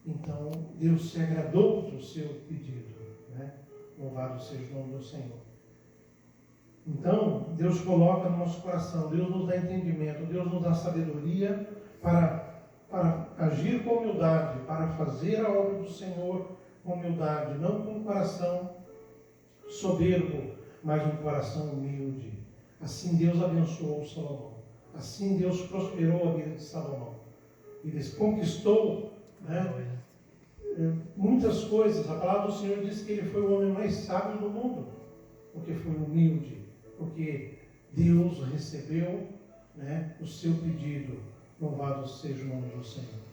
Então, Deus se agradou do seu pedido, né? Louvado seja o nome do Senhor. Então, Deus coloca no nosso coração, Deus nos dá entendimento, Deus nos dá sabedoria para agir com humildade, para fazer a obra do Senhor com humildade, não com um coração soberbo, mas um coração humilde. Assim Deus abençoou Salomão. Assim Deus prosperou a vida de Salomão. Ele conquistou, né, muitas coisas. A palavra do Senhor diz que ele foi o homem mais sábio do mundo, porque foi humilde, porque Deus recebeu, né, o seu pedido. Louvado seja o nome do Senhor.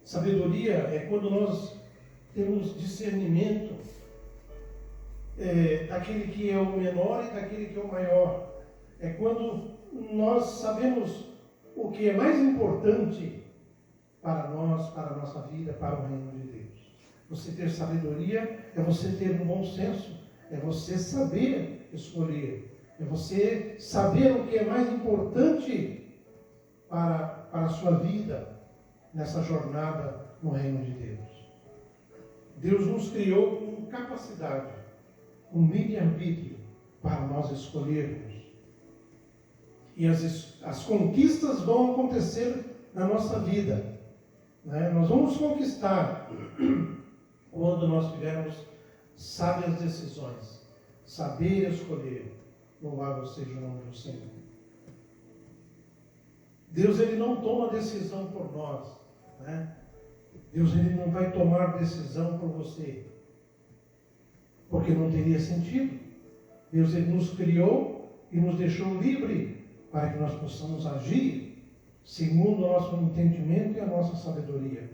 Sabedoria é quando nós temos discernimento daquele que é o menor e daquele que é o maior. É quando nós sabemos o que é mais importante para nós, para a nossa vida, para o reino de Deus. Você ter sabedoria é você ter um bom senso, é você saber escolher, é você saber o que é mais importante para a sua vida nessa jornada no reino de Deus. Deus nos criou com capacidade, com livre-arbítrio, para nós escolhermos. E as conquistas vão acontecer na nossa vida, né? Nós vamos conquistar quando nós tivermos sábias decisões, saber escolher. Louvado seja o nome do Senhor. Deus, ele não toma decisão por nós, né? Deus, ele não vai tomar decisão por você, porque não teria sentido. Deus, ele nos criou e nos deixou livre para que nós possamos agir segundo o nosso entendimento e a nossa sabedoria.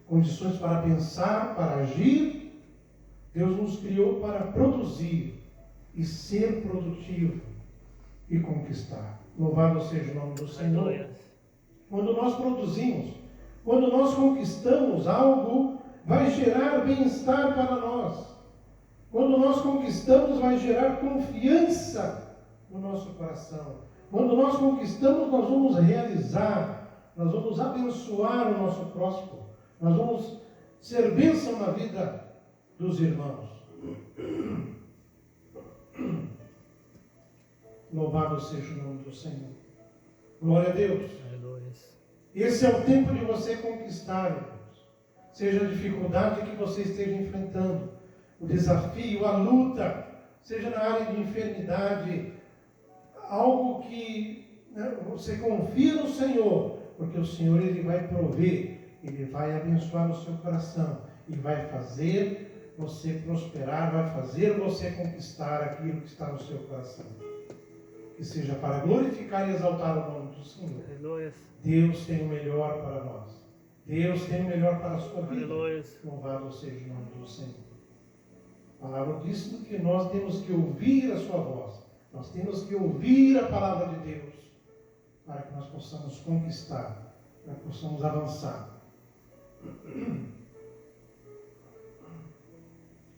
Condições para pensar, para agir. Deus nos criou para produzir e ser produtivo e conquistar. Louvado seja o nome do Senhor. Quando nós produzimos, quando nós conquistamos algo, vai gerar bem-estar para nós. Quando nós conquistamos, vai gerar confiança no nosso coração. Quando nós conquistamos, nós vamos realizar, nós vamos abençoar o nosso próximo, nós vamos ser bênção na vida dos irmãos. Louvado seja o nome do Senhor. Glória a Deus. Esse é o tempo de você conquistar, irmãos. Seja a dificuldade que você esteja enfrentando, o desafio, a luta, seja na área de enfermidade, algo que, né, você confia no Senhor, porque o Senhor, ele vai prover, ele vai abençoar o seu coração e vai fazer você prosperar, vai fazer você conquistar aquilo que está no seu coração. Que seja para glorificar e exaltar o nome do Senhor. Aleluia. Deus tem o melhor para nós. Deus tem o melhor para a sua vida. Aleluia. Louvado seja o nome do Senhor. A palavra diz que nós temos que ouvir a sua voz. Nós temos que ouvir a palavra de Deus para que nós possamos conquistar, para que possamos avançar.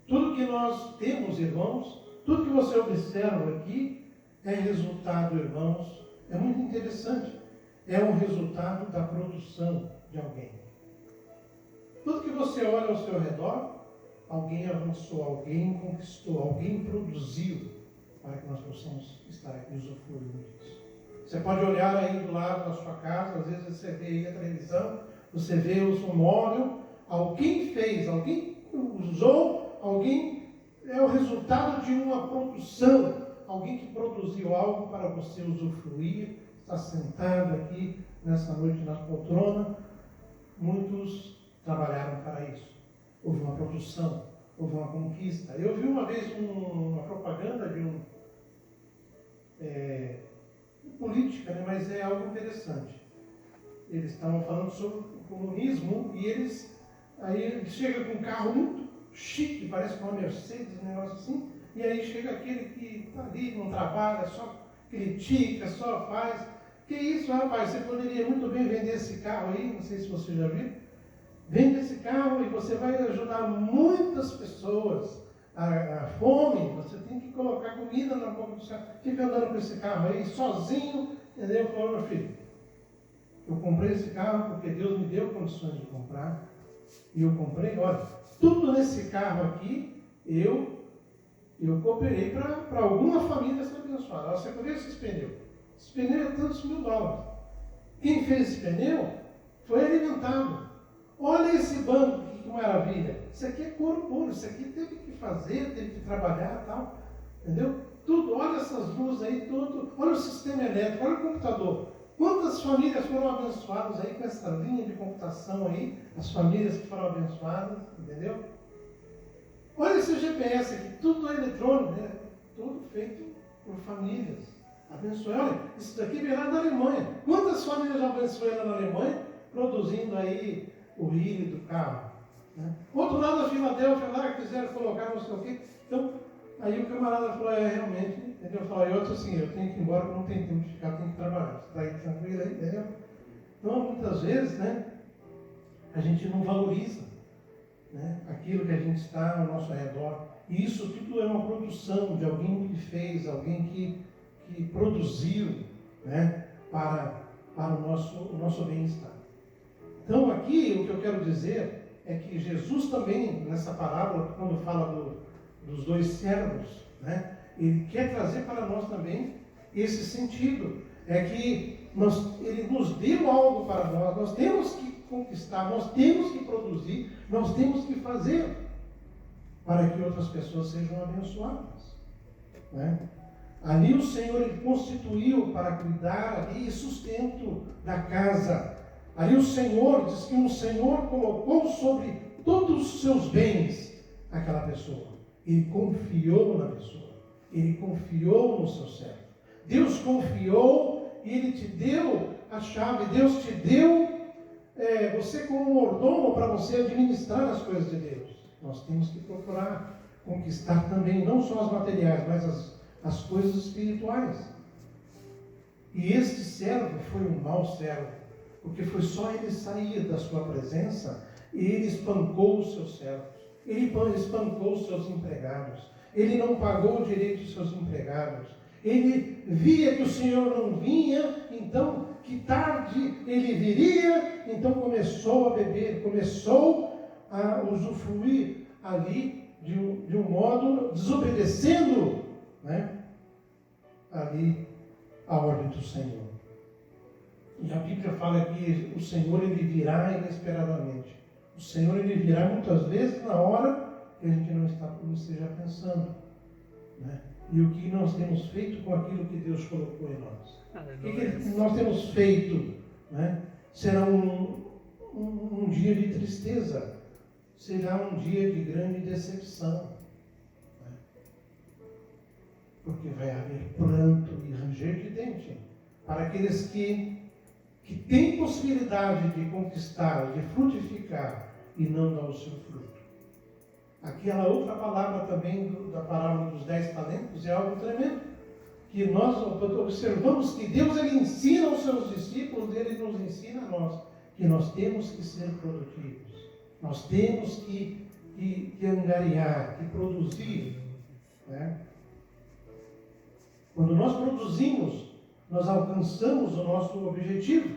Tudo que nós temos, irmãos, tudo que você observa aqui, é resultado, irmãos, é muito interessante, é um resultado da produção de alguém. Tudo que você olha ao seu redor, alguém avançou, alguém conquistou, alguém produziu, para que nós possamos estar aqui usufruindo disso. Você pode olhar aí do lado da sua casa, às vezes você vê aí a televisão, você vê o seu móvel, alguém fez, alguém usou, alguém é o resultado de uma produção. Alguém que produziu algo para você usufruir, está sentado aqui nessa noite na poltrona. Muitos trabalharam para isso. Houve uma produção, houve uma conquista. Eu vi uma vez uma propaganda de política, né, mas é algo interessante. Eles estavam falando sobre o comunismo e aí ele chega com um carro muito chique, parece uma Mercedes, um negócio assim. E aí chega aquele que está ali, não trabalha, só critica, só faz. Que isso, rapaz, você poderia muito bem vender esse carro aí, não sei se você já viu. Vende esse carro e você vai ajudar muitas pessoas. A fome, você tem que colocar comida na boca do carro. Fica andando com esse carro aí, sozinho, entendeu? Falou, meu filho, Eu comprei esse carro porque Deus me deu condições de comprar. E eu comprei, olha, tudo nesse carro aqui, eu cooperei para alguma família ser abençoada. Você conhece esses pneus? Esse pneu é tantos $1.000. Quem fez esse pneu foi alimentado. Olha esse banco, que maravilha. Isso aqui é couro puro, isso aqui teve que fazer, teve que trabalhar e tal. Entendeu? Tudo, olha essas luzes aí, tudo. Olha o sistema elétrico, olha o computador. Quantas famílias foram abençoadas aí com essa linha de computação aí? As famílias que foram abençoadas, entendeu? Olha esse GPS aqui, tudo eletrônico, né? Tudo feito por famílias. Abençoe. Olha, isso daqui veio lá da Alemanha. Quantas famílias já abençoei lá na Alemanha, produzindo aí o híbrido do carro? Né? Outro lado da Filadélfia lá, quiseram colocar não sei o quê. Então, aí o camarada falou, realmente, entendeu? Eu falei, outro assim, eu tenho que ir embora, porque não tem tempo de ficar, eu tenho que trabalhar. Você está aí tranquilo aí, entendeu? Então, muitas vezes, né, a gente não valoriza, né, aquilo que a gente está ao nosso redor. E isso tudo é uma produção de alguém que fez, alguém que produziu, né, para o nosso bem-estar. Então, aqui, o que eu quero dizer é que Jesus também, nessa parábola, quando fala dos dois servos, né, ele quer trazer para nós também esse sentido. É que ele nos deu algo para nós temos que conquistar, nós temos que produzir, nós temos que fazer para que outras pessoas sejam abençoadas. Né? Ali o Senhor ele constituiu para cuidar ali sustento da casa. Ali o Senhor, diz que o Senhor colocou sobre todos os seus bens aquela pessoa. Ele confiou na pessoa. Ele confiou no seu servo. Deus confiou e Ele te deu a chave. Deus te deu você como mordomo para você administrar as coisas de Deus. Nós temos que procurar conquistar também, não só as materiais, mas as coisas espirituais. E este servo foi um mau servo, porque foi só ele sair da sua presença e ele espancou os seus servos, ele espancou os seus empregados, ele não pagou o direito dos seus empregados, ele via que o Senhor não vinha, então que tarde ele viria, então começou a beber, começou a usufruir ali de um modo desobedecendo, né, ali a ordem do Senhor. E a Bíblia fala que o Senhor ele virá inesperadamente. O Senhor ele virá muitas vezes na hora que a gente não esteja pensando, né? E o que nós temos feito com aquilo que Deus colocou em nós? O que nós temos feito, né? Será um dia de tristeza, será um dia de grande decepção, né? Porque vai haver pranto e ranger de dente para aqueles que têm possibilidade de conquistar, de frutificar e não dar o seu fruto. Aquela outra palavra também da parábola dos 10 talentos é algo tremendo, que nós observamos que Deus ele ensina aos seus discípulos, ele nos ensina a nós, que nós temos que ser produtivos, nós temos que angariar, que produzir, né? Quando nós produzimos, nós alcançamos o nosso objetivo,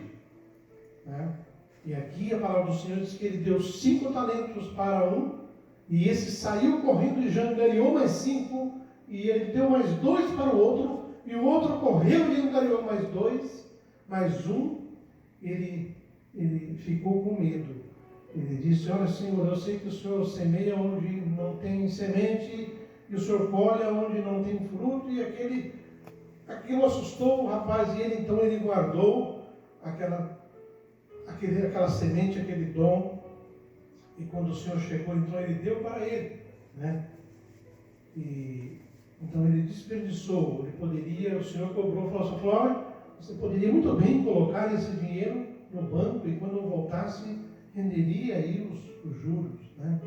né? E aqui a palavra do Senhor diz que ele deu 5 talentos para um, e esse saiu correndo e já angariou mais 5, e ele deu mais 2 para o outro, e o outro correu e angariou mais 2, mais um, ele ficou com medo. Ele disse, olha Senhor, eu sei que o Senhor semeia onde não tem semente, e o Senhor colhe onde não tem fruto, e aquilo assustou o rapaz, e ele guardou aquela semente, aquele dom, e quando o Senhor chegou, então ele deu para ele, né? E então ele desperdiçou, o Senhor cobrou, falou, olha, você poderia muito bem colocar esse dinheiro no banco, e quando voltasse, renderia aí os juros, né?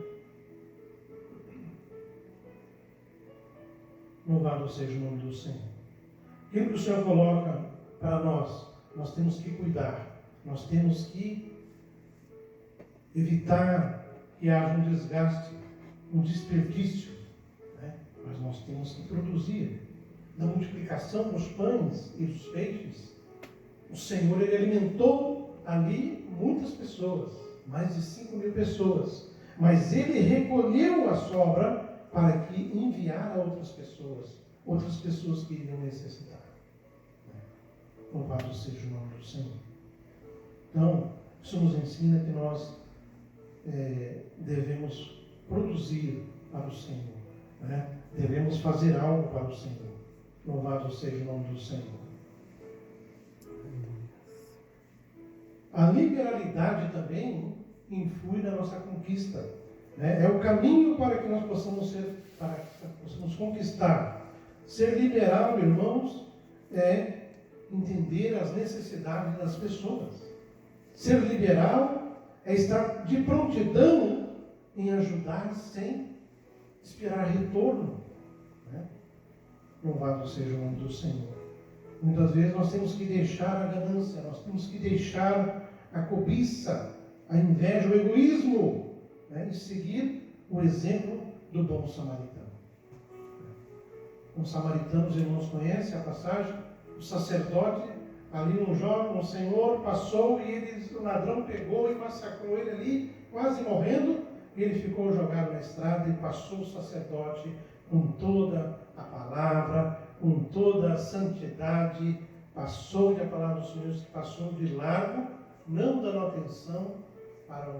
Louvado seja o nome do Senhor. Aquilo que o Senhor coloca para nós temos que cuidar, nós temos que evitar que haja um desgaste, um desperdício, né? Mas nós temos que produzir. Na multiplicação dos pães e dos peixes, o Senhor ele alimentou ali muitas pessoas, mais de 5.000 pessoas, mas ele recolheu a sobra para que enviar a outras pessoas que iriam necessitar. Louvado seja o nome do Senhor. Então, isso nos ensina que nós devemos produzir para o Senhor, né? Devemos fazer algo para o Senhor. Louvado seja o nome do Senhor. A liberalidade também influi na nossa conquista, né? É o caminho para que nós possamos conquistar. Ser liberal, irmãos, é entender as necessidades das pessoas. Ser liberal é estar de prontidão em ajudar sem esperar retorno, né? Louvado seja o nome do Senhor. Muitas vezes nós temos que deixar a ganância, nós temos que deixar a cobiça, a inveja, o egoísmo, né? E seguir o exemplo do bom samaritano. Os samaritanos, irmãos, conhecem a passagem? O sacerdote, ali um senhor passou e o ladrão pegou e massacrou ele ali, quase morrendo, e ele ficou jogado na estrada e passou o sacerdote com toda a palavra, com toda a santidade, passou-lhe a palavra do Senhor, que passou de largo, não dando atenção para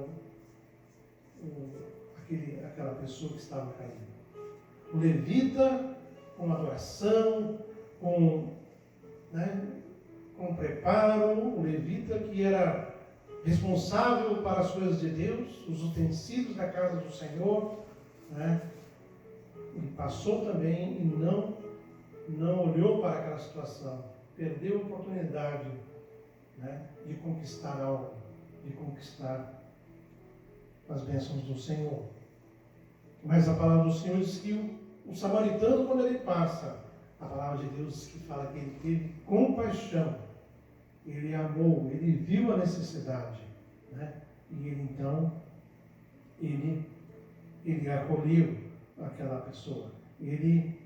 aquela pessoa que estava caída. O levita, com adoração, com preparo, o levita que era responsável para as coisas de Deus, os utensílios da casa do Senhor, né? Ele passou também e não olhou para aquela situação, perdeu a oportunidade, né, de conquistar algo, de conquistar as bênçãos do Senhor. Mas a palavra do Senhor diz que o samaritano, quando ele passa, a palavra de Deus que fala que ele teve compaixão, ele amou, ele viu a necessidade, né? E ele então, ele acolheu aquela pessoa, ele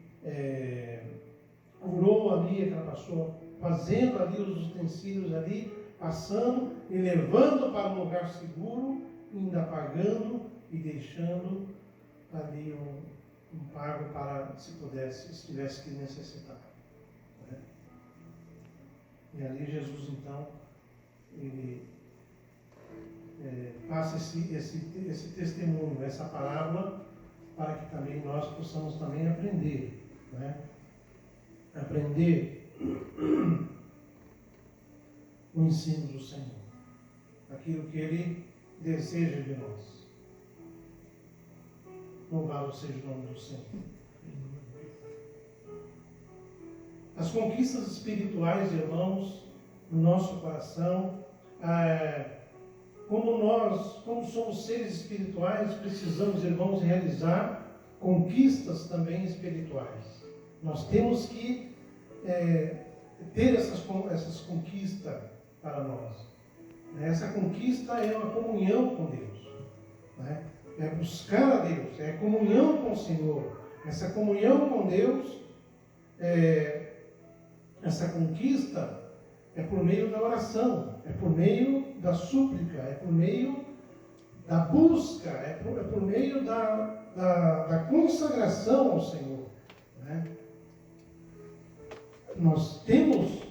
curou ali aquela pessoa, fazendo ali os utensílios ali, passando e levando para um lugar seguro, ainda pagando e deixando ali um pago para, se tivesse que necessitar, né? E ali Jesus então, ele passa esse testemunho, essa parábola, para que também nós possamos também aprender, né? Aprender o ensino do Senhor, aquilo que Ele deseja de nós. Louvado seja o nome do Senhor. As conquistas espirituais, irmãos, no nosso coração, como somos seres espirituais, precisamos, irmãos, realizar conquistas também espirituais. Nós temos que ter essas conquistas para nós. Essa conquista é uma comunhão com Deus, né? É buscar a Deus, é comunhão com o Senhor. Essa comunhão com Deus, essa conquista é por meio da oração, é por meio da súplica, é por meio da busca, é por meio da consagração ao Senhor, né? Nós temos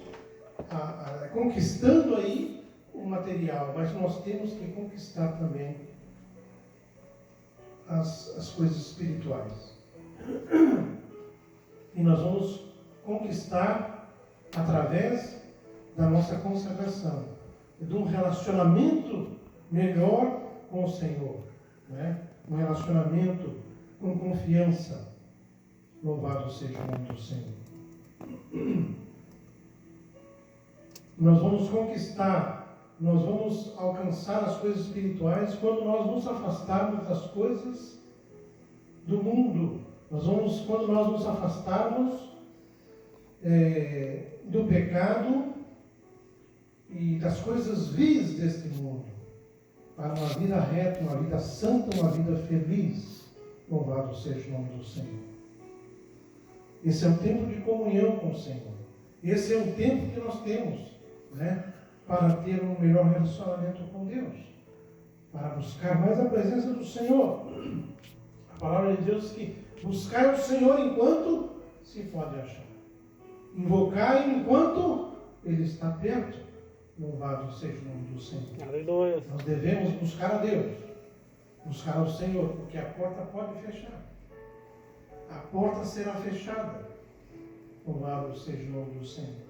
conquistando aí o material, mas nós temos que conquistar também as coisas espirituais. E nós vamos conquistar através da nossa consagração, de um relacionamento melhor com o Senhor, né? Um relacionamento com confiança. Louvado seja o nome do Senhor. Nós vamos conquistar, nós vamos alcançar as coisas espirituais quando nós nos afastarmos das coisas do mundo. Quando nós nos afastarmos do pecado e das coisas vis deste mundo, para uma vida reta, uma vida santa, uma vida feliz. Louvado seja o nome do Senhor. Esse é o tempo de comunhão com o Senhor. Esse é o tempo que nós temos, né, para ter um melhor relacionamento com Deus, para buscar mais a presença do Senhor. A palavra de Deus diz que buscai o Senhor enquanto se pode achar. Invocai enquanto Ele está perto. Louvado seja o nome do Senhor. Aleluia. Nós devemos buscar a Deus, buscar ao Senhor, porque a porta pode fechar. A porta será fechada. Louvado seja o nome do Senhor.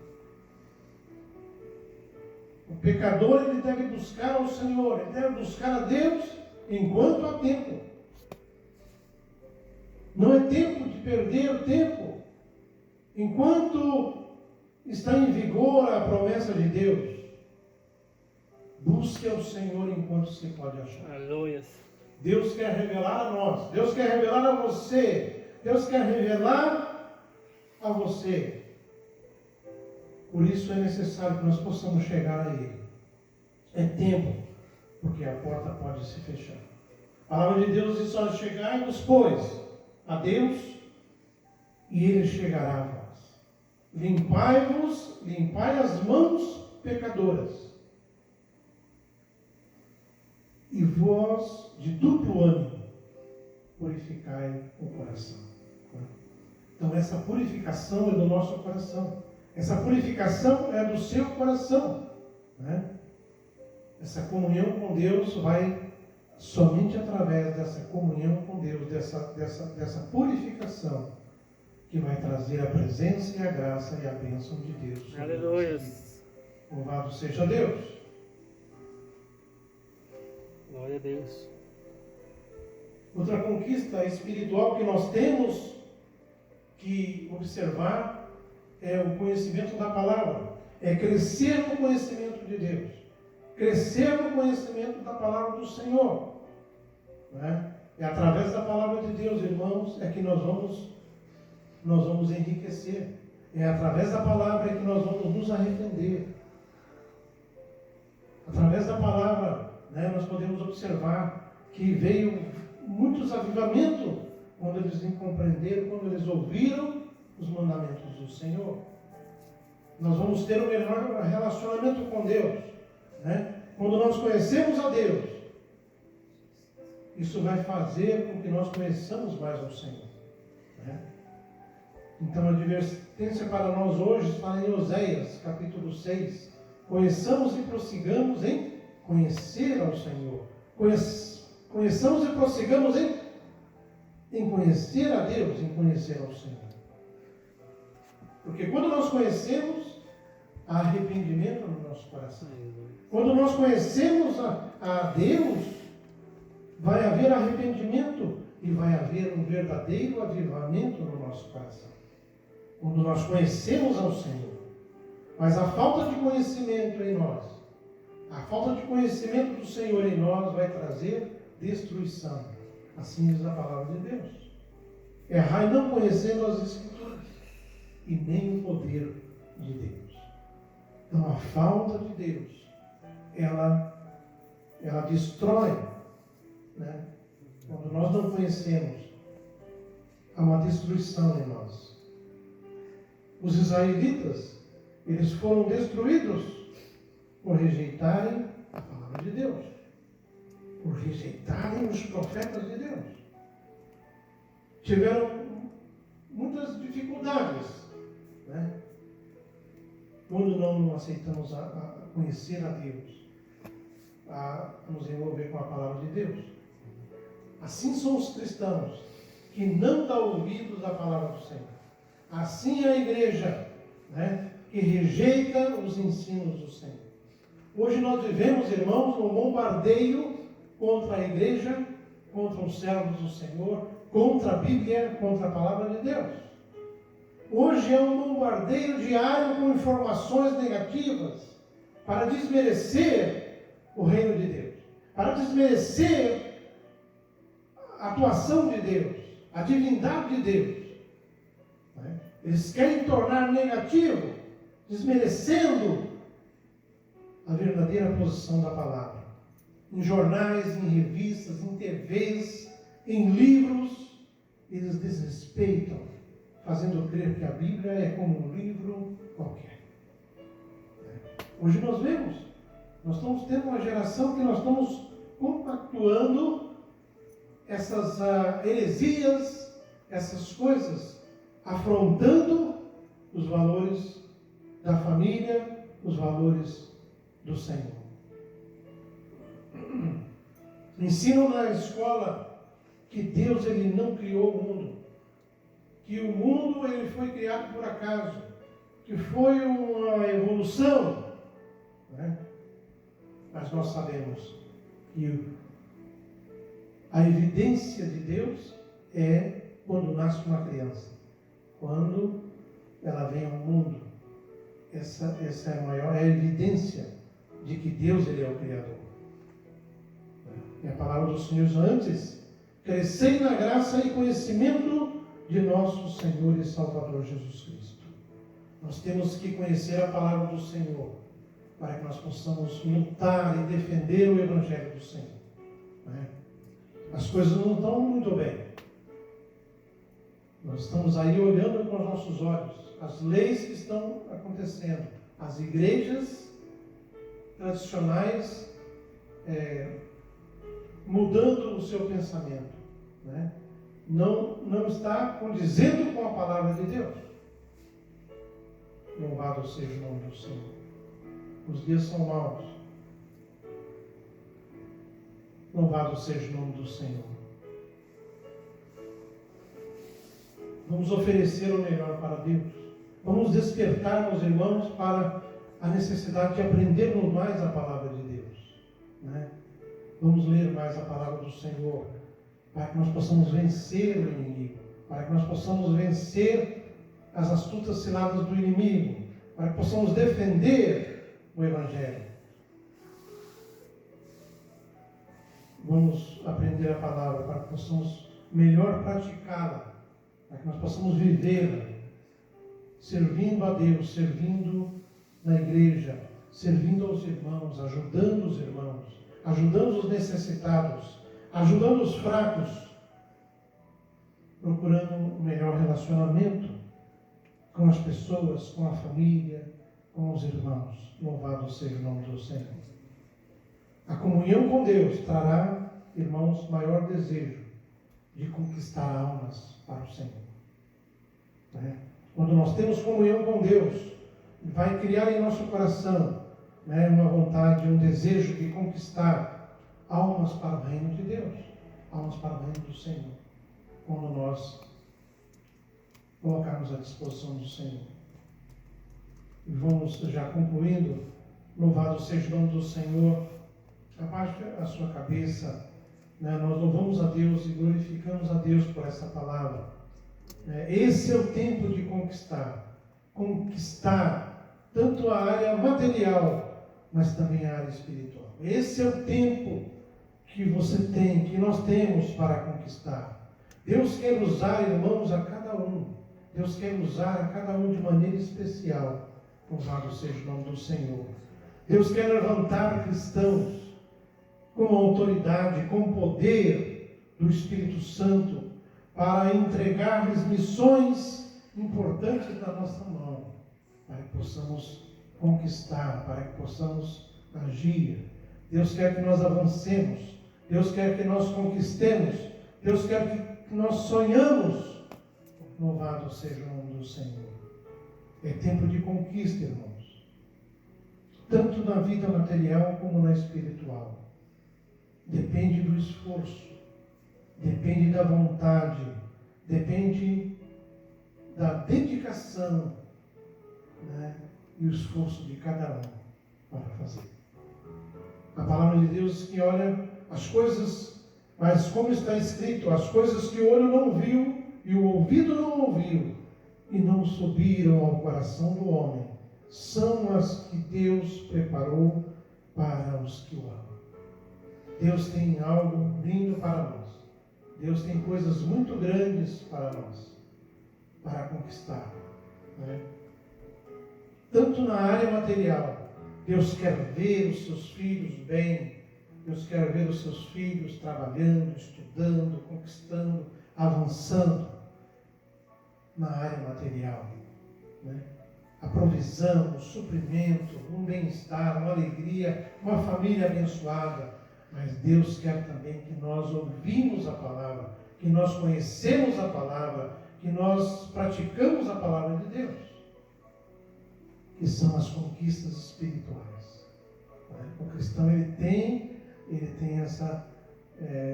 O pecador, ele deve buscar ao Senhor, ele deve buscar a Deus enquanto há tempo. Não é tempo de perder tempo. Enquanto está em vigor a promessa de Deus, busque ao Senhor enquanto se pode achar. Aleluia. Deus quer revelar a nós, Deus quer revelar a você, Deus quer revelar a você. Por isso é necessário que nós possamos chegar a Ele. É tempo, porque a porta pode se fechar. A palavra de Deus diz: só chegai-vos, pois, a Deus, e Ele chegará a vós. Limpai-vos, limpai as mãos pecadoras. E vós, de duplo ânimo, purificai o coração. Então essa purificação é do nosso coração. Essa purificação é do seu coração, né? Essa comunhão com Deus vai somente através dessa comunhão com Deus, dessa purificação, que vai trazer a presença e a graça e a bênção de Deus. Aleluia. Louvado seja Deus. Glória a Deus. Outra conquista espiritual que nós temos que observar é o conhecimento da palavra. É crescer no conhecimento de Deus. Crescer no conhecimento da palavra do Senhor. Né? É através da palavra de Deus, irmãos, é que nós vamos enriquecer. É através da palavra que nós vamos nos arrepender. Através da palavra, né, nós podemos observar que veio muitos avivamentos quando eles compreenderam, quando eles ouviram os mandamentos do Senhor. Nós vamos ter um melhor relacionamento com Deus, né? Quando nós conhecemos a Deus, isso vai fazer com que nós conheçamos mais ao Senhor, né? Então a advertência para nós hoje está em Oséias, capítulo 6. Conheçamos e prossigamos em conhecer ao Senhor. Conheçamos e prossigamos em conhecer a Deus, em conhecer ao Senhor. Porque quando nós conhecemos, há arrependimento no nosso coração. Quando nós conhecemos a Deus, vai haver arrependimento e vai haver um verdadeiro avivamento no nosso coração. Quando nós conhecemos ao Senhor. Mas a falta de conhecimento em nós, a falta de conhecimento do Senhor em nós vai trazer destruição. Assim diz a palavra de Deus. Errai não conhecendo as Escrituras e nem o poder de Deus. Então a falta de Deus, ela destrói, né? Quando nós não conhecemos, há uma destruição em nós. Os israelitas, eles foram destruídos por rejeitarem a palavra de Deus, por rejeitarem os profetas de Deus. Tiveram muitas dificuldades, né? Quando não aceitamos a conhecer a Deus, a nos envolver com a palavra de Deus. Assim são os cristãos que não dão ouvidos à palavra do Senhor. Assim é a igreja, né, que rejeita os ensinos do Senhor. Hoje nós vivemos, irmãos, um bombardeio contra a igreja, contra os servos do Senhor, contra a Bíblia, contra a palavra de Deus. Hoje é um bombardeio diário com informações negativas para desmerecer o reino de Deus, para desmerecer a atuação de Deus, a divindade de Deus. Eles querem tornar negativo, desmerecendo a verdadeira posição da palavra. Em jornais, em revistas, em TVs, em livros, eles desrespeitam, fazendo crer que a Bíblia é como um livro qualquer. Hoje nós vemos Nós estamos tendo uma geração que nós estamos compactuando essas heresias, essas coisas, afrontando os valores da família, os valores do Senhor. Ensinam na escola que Deus ele não criou o mundo, que o mundo ele foi criado por acaso, que foi uma evolução, né? Mas nós sabemos que a evidência de Deus é quando nasce uma criança, quando ela vem ao mundo. Essa é a maior evidência de que Deus ele é o Criador. E a palavra do Senhor diz antes: crescei na graça e conhecimento de nosso Senhor e Salvador Jesus Cristo. Nós temos que conhecer a palavra do Senhor para que nós possamos lutar e defender o Evangelho do Senhor. Né? As coisas não estão muito bem. Nós estamos aí olhando com os nossos olhos as leis que estão acontecendo, as igrejas tradicionais mudando o seu pensamento, né? Não está condizendo com a palavra de Deus. Louvado seja o nome do Senhor. Os dias são maus. Louvado seja o nome do Senhor. Vamos oferecer o melhor para Deus. Vamos despertar os irmãos para a necessidade de aprendermos mais a palavra de Deus, né? Vamos ler mais a palavra do Senhor, para que nós possamos vencer o inimigo, para que nós possamos vencer as astutas ciladas do inimigo, para que possamos defender o Evangelho. Vamos aprender a palavra para que possamos melhor praticá-la, para que nós possamos vivê-la, servindo a Deus, servindo na igreja, servindo aos irmãos, ajudando os irmãos, ajudando os necessitados, ajudando os fracos, procurando um melhor relacionamento com as pessoas, com a família, com os irmãos. Louvado seja o nome do Senhor. A comunhão com Deus trará, irmãos, maior desejo de conquistar almas para o Senhor. Né? Quando nós temos comunhão com Deus, vai criar em nosso coração, né, uma vontade, um desejo de conquistar almas para o reino de Deus, almas para o reino do Senhor, quando nós colocarmos à disposição do Senhor. E vamos já concluindo. Louvado seja o nome do Senhor. Abaixe a sua cabeça, né? Nós louvamos a Deus e glorificamos a Deus por essa palavra. Esse é o tempo de conquistar tanto a área material, mas também a área espiritual. Esse é o tempo que você tem, que nós temos para conquistar. Deus quer usar, irmãos, a cada um. Deus quer usar a cada um de maneira especial. Louvado seja o nome do Senhor. Deus quer levantar cristãos com autoridade, com poder do Espírito Santo, para entregar-lhes missões importantes da nossa mão, para que possamos conquistar, para que possamos agir. Deus quer que nós avancemos, Deus quer que nós conquistemos, Deus quer que nós sonhamos. Louvado seja o nome do Senhor. É tempo de conquista, irmãos, tanto na vida material como na espiritual. Depende do esforço, depende da vontade, depende da dedicação, né, e o esforço de cada um para fazer. A palavra de Deus que olha as coisas, mas como está escrito, as coisas que o olho não viu e o ouvido não ouviu e não subiram ao coração do homem, são as que Deus preparou para os que o amam. Deus tem algo lindo para nós. Deus tem coisas muito grandes para nós, para conquistar, né? Tanto na área material, Deus quer ver os seus filhos bem, Deus quer ver os seus filhos trabalhando, estudando, conquistando, avançando na área material, né? a provisão, o suprimento, um bem-estar, uma alegria, uma família abençoada. Mas Deus quer também que nós ouvimos a palavra, que nós conhecemos a palavra, que nós praticamos a palavra de Deus, que são as conquistas espirituais. O cristão ele tem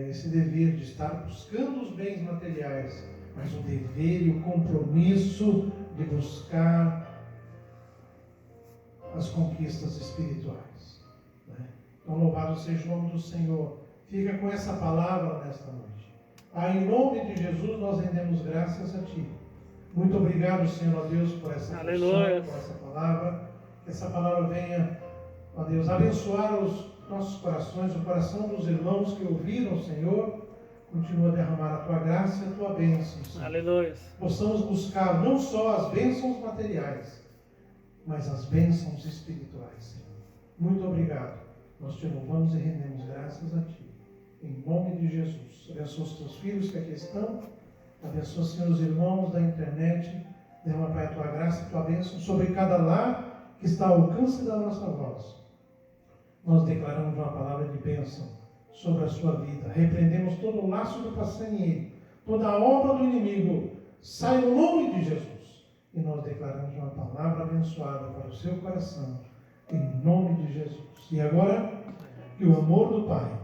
esse dever de estar buscando os bens materiais, mas o dever e o compromisso de buscar as conquistas espirituais. Então, louvado seja o nome do Senhor. Fica com essa palavra nesta noite. Em nome de Jesus, nós rendemos graças a Ti. Muito obrigado, Senhor, ó Deus, por essa porção, por essa palavra. Que essa palavra venha, ó Deus, abençoar os nossos corações, o coração dos irmãos que ouviram, Senhor. Continua a derramar a Tua graça e a Tua bênção, Senhor. Aleluia. Possamos buscar não só as bênçãos materiais, mas as bênçãos espirituais, Senhor. Muito obrigado. Nós Te louvamos e rendemos graças a Ti. Em nome de Jesus. Abençoa os Teus filhos que aqui estão. Abençoa, Senhor, os irmãos da internet. Derrama, Pai, a Tua graça e a Tua bênção sobre cada lar que está ao alcance da nossa voz. Nós declaramos uma palavra de bênção sobre a sua vida. Repreendemos todo o laço do passarinheiro, toda a obra do inimigo. Sai no nome de Jesus. E nós declaramos uma palavra abençoada para o seu coração. Em nome de Jesus. E agora, que o amor do Pai,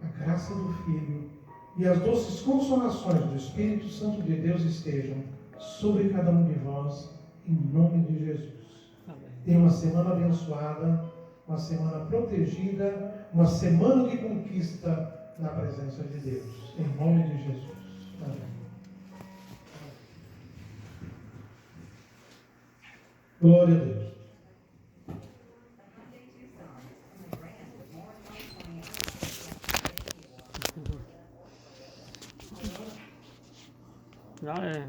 a graça do Filho e as doces consolações do Espírito Santo de Deus estejam sobre cada um de vós, em nome de Jesus. Tenha uma semana abençoada, uma semana protegida, uma semana de conquista na presença de Deus. Em nome de Jesus. Amém. Glória a Deus. Não é.